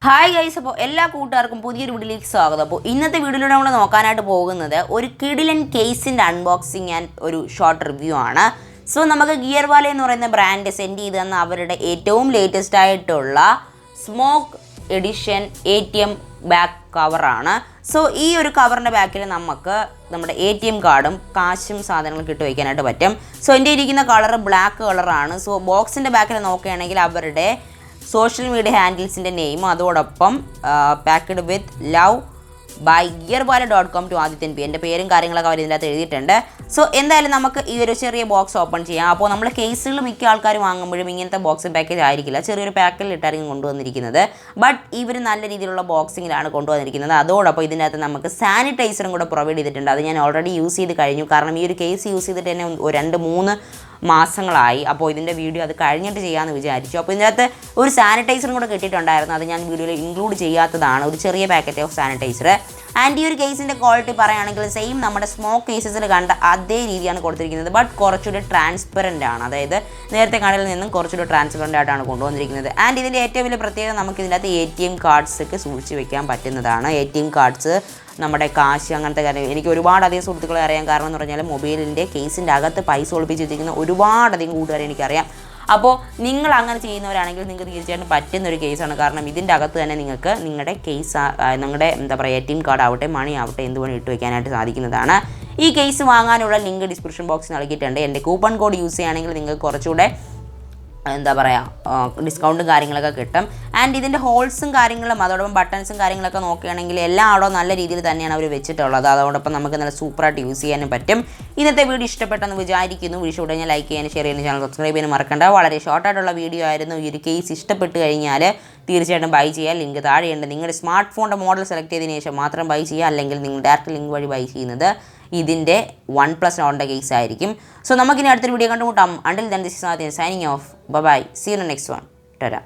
Hi guys, അപ്പോൾ എല്ലാ കൂട്ടുകാർക്കും പുതിയൊരു വീഡിയോയിലേക്ക് സ്വാഗതം. അപ്പോൾ ഇന്നത്തെ വീഡിയോയിലൂടെ നമ്മൾ നോക്കാനായിട്ട് പോകുന്നത് ഒരു കിഡിലൻ കേസിൻ്റെ അൺബോക്സിങ് ആൻഡ് ഒരു ഷോർട്ട് റിവ്യൂ ആണ്. സോ നമുക്ക് GearWale എന്ന് പറയുന്ന ബ്രാൻഡ് സെൻഡ് ചെയ്ത് തന്ന അവരുടെ ഏറ്റവും ലേറ്റസ്റ്റ് ആയിട്ടുള്ള സ്മോക്ക് എഡിഷൻ ATM ബാക്ക് കവറാണ്. സോ ഈ ഒരു കവറിൻ്റെ ബാക്കിൽ നമുക്ക് നമ്മുടെ ATM കാർഡും കാശും സാധനങ്ങളും ഇട്ട് വയ്ക്കാനായിട്ട് പറ്റും. സോ എൻ്റെ ഇരിക്കുന്ന കളർ ബ്ലാക്ക് കളറാണ്. സോ ബോക്സിൻ്റെ ബാക്കിൽ നോക്കുകയാണെങ്കിൽ അവരുടെ സോഷ്യൽ മീഡിയ ഹാൻഡിൽസിൻ്റെ നെയിം, അതോടൊപ്പം packed with love by GearWale.com to Adithyan P, എൻ്റെ പേരും കാര്യങ്ങളൊക്കെ അവർ ഇതിനകത്ത് എഴുതിയിട്ടുണ്ട്. സോ എന്തായാലും നമുക്ക് ഈ ഒരു ചെറിയ ബോക്സ് ഓപ്പൺ ചെയ്യാം. അപ്പോൾ നമ്മൾ കേസുകൾ മിക്ക ആൾക്കാർ വാങ്ങുമ്പോഴും ഇങ്ങനത്തെ ബോക്സിംഗ് പാക്കേജ് ആയിരിക്കില്ല, ചെറിയൊരു പാക്കിലിട്ടായിരിക്കും കൊണ്ടുവന്നിരിക്കുന്നത്. ബട്ട് ഇവർ നല്ല രീതിയിലുള്ള ബോക്സിങ്ങിലാണ് കൊണ്ടുവന്നിരിക്കുന്നത്. അതോടൊപ്പം ഇതിനകത്ത് നമുക്ക് സാനിറ്റൈസറും കൂടെ പ്രൊവൈഡ് ചെയ്തിട്ടുണ്ട്. അത് ഞാൻ ഓൾറെഡി യൂസ് ചെയ്ത് കഴിഞ്ഞു. കാരണം ഈ ഒരു കേസ് യൂസ് ചെയ്തിട്ട് തന്നെ 2-3 മാസങ്ങളായി. അപ്പോൾ ഇതിൻ്റെ വീഡിയോ അത് കഴിഞ്ഞിട്ട് ചെയ്യാമെന്ന് വിചാരിച്ചു. അപ്പോൾ ഇതിനകത്ത് ഒരു സാനിറ്റൈസറും കൂടെ കിട്ടിയിട്ടുണ്ടായിരുന്നു. അത് ഞാൻ വീഡിയോയിൽ ഇൻക്ലൂഡ് ചെയ്യാത്തതാണ്, ഒരു ചെറിയ പാക്കറ്റ് ഓഫ് സാനിറ്റൈസർ. ആൻഡ് ഈ ഒരു കേസിൻ്റെ ക്വാളിറ്റി പറയുകയാണെങ്കിൽ സെയിം നമ്മുടെ സ്മോക്ക് കേസസിൽ കണ്ട അതേ രീതിയാണ് കൊടുത്തിരിക്കുന്നത്. ബട്ട് കുറച്ചുകൂടി ട്രാൻസ്പെറൻ്റ് ആണ്, അതായത് നേരത്തെ കടലിൽ നിന്നും കുറച്ചുകൂടി ട്രാൻസ്പെറൻ്റ് ആയിട്ടാണ് കൊണ്ടുവന്നിരിക്കുന്നത്. ആൻഡ് ഇതിൻ്റെ ഏറ്റവും വലിയ പ്രത്യേകത നമുക്ക് ഇതിനകത്ത് ATM കാർഡ്സ് ഒക്കെ സൂക്ഷിച്ച് വെക്കാൻ പറ്റുന്നതാണ്. ATM കാർഡ്സ്, നമ്മുടെ കാശ്, അങ്ങനത്തെ കാര്യം എനിക്ക് ഒരുപാടധികം സുഹൃത്തുക്കളെ അറിയാം. കാരണം എന്ന് പറഞ്ഞാൽ മൊബൈലിൻ്റെ കേസിൻ്റെ അകത്ത് പൈസ ഒളിപ്പിച്ച് വെച്ചിരിക്കുന്ന ഒരുപാടധികം കൂട്ടുകാരെ എനിക്കറിയാം. അപ്പോൾ നിങ്ങൾ അങ്ങനെ ചെയ്യുന്നവരാണെങ്കിൽ നിങ്ങൾക്ക് തീർച്ചയായിട്ടും പറ്റുന്നൊരു കേസാണ്. കാരണം ഇതിൻ്റെ അകത്ത് തന്നെ നിങ്ങൾക്ക് നിങ്ങളുടെ കേസ്, നിങ്ങളുടെ ATM കാർഡ് ആവട്ടെ, മണി ആവട്ടെ, എന്തുവേണം ഇട്ട് വയ്ക്കാനായിട്ട് സാധിക്കുന്നതാണ്. ഈ കേസ് വാങ്ങാനുള്ള ലിങ്ക് ഡിസ്ക്രിപ്ഷൻ ബോക്സിൽ നൽകിയിട്ടുണ്ട്. എൻ്റെ കൂപ്പൺ കോഡ് യൂസ് ചെയ്യുകയാണെങ്കിൽ നിങ്ങൾക്ക് കുറച്ചുകൂടെ ഡിസ്കൗണ്ടും കാര്യങ്ങളൊക്കെ കിട്ടും. ആൻഡ് ഇതിൻ്റെ ഹോൾസും കാര്യങ്ങളും അതോടൊപ്പം ബട്ടൺസും കാര്യങ്ങളൊക്കെ നോക്കുകയാണെങ്കിൽ എല്ലായിടവും നല്ല രീതിയിൽ തന്നെയാണ് അവർ വെച്ചിട്ടുള്ളത്. അതോടൊപ്പം നമുക്ക് നല്ല സൂപ്പറായിട്ട് യൂസ് ചെയ്യാനും പറ്റും. ഇന്നത്തെ വീഡിയോ ഇഷ്ടപ്പെട്ടെന്ന് വിചാരിക്കുന്നു. വീഡിയോ ഇഷ്ടപ്പെട്ടു കഴിഞ്ഞാൽ ലൈക്ക് ചെയ്യാനും ഷെയർ ചെയ്യാനും ചാനൽ സബ്സ്ക്രൈബ് ചെയ്യാനും മറക്കണ്ട. വളരെ ഷോർട്ടായിട്ടുള്ള വീഡിയോ ആയിരുന്നു. ഈ ഒരു കേസ് ഇഷ്ടപ്പെട്ട് കഴിഞ്ഞാൽ തീർച്ചയായിട്ടും ബൈ ചെയ്യുക. ലിങ്ക് താഴെയുണ്ട്. നിങ്ങളുടെ സ്മാർട്ട് ഫോണിൻ്റെ മോഡൽ സെലക്ട് ചെയ്തതിന് ശേഷം മാത്രം ബൈ ചെയ്യുക. അല്ലെങ്കിൽ നിങ്ങൾ ഡയറക്റ്റ് ലിങ്ക് വഴി ബൈ ചെയ്യുന്നത് ഇതിൻ്റെ OnePlus നോട്ടിൻ്റെ കേസ് ആയിരിക്കും. സോ നമുക്കിനി അടുത്തൊരു വീഡിയോ കണ്ടുമുട്ടാം. Until then this is Adithyan signing off. Bye. See you next one. Tata.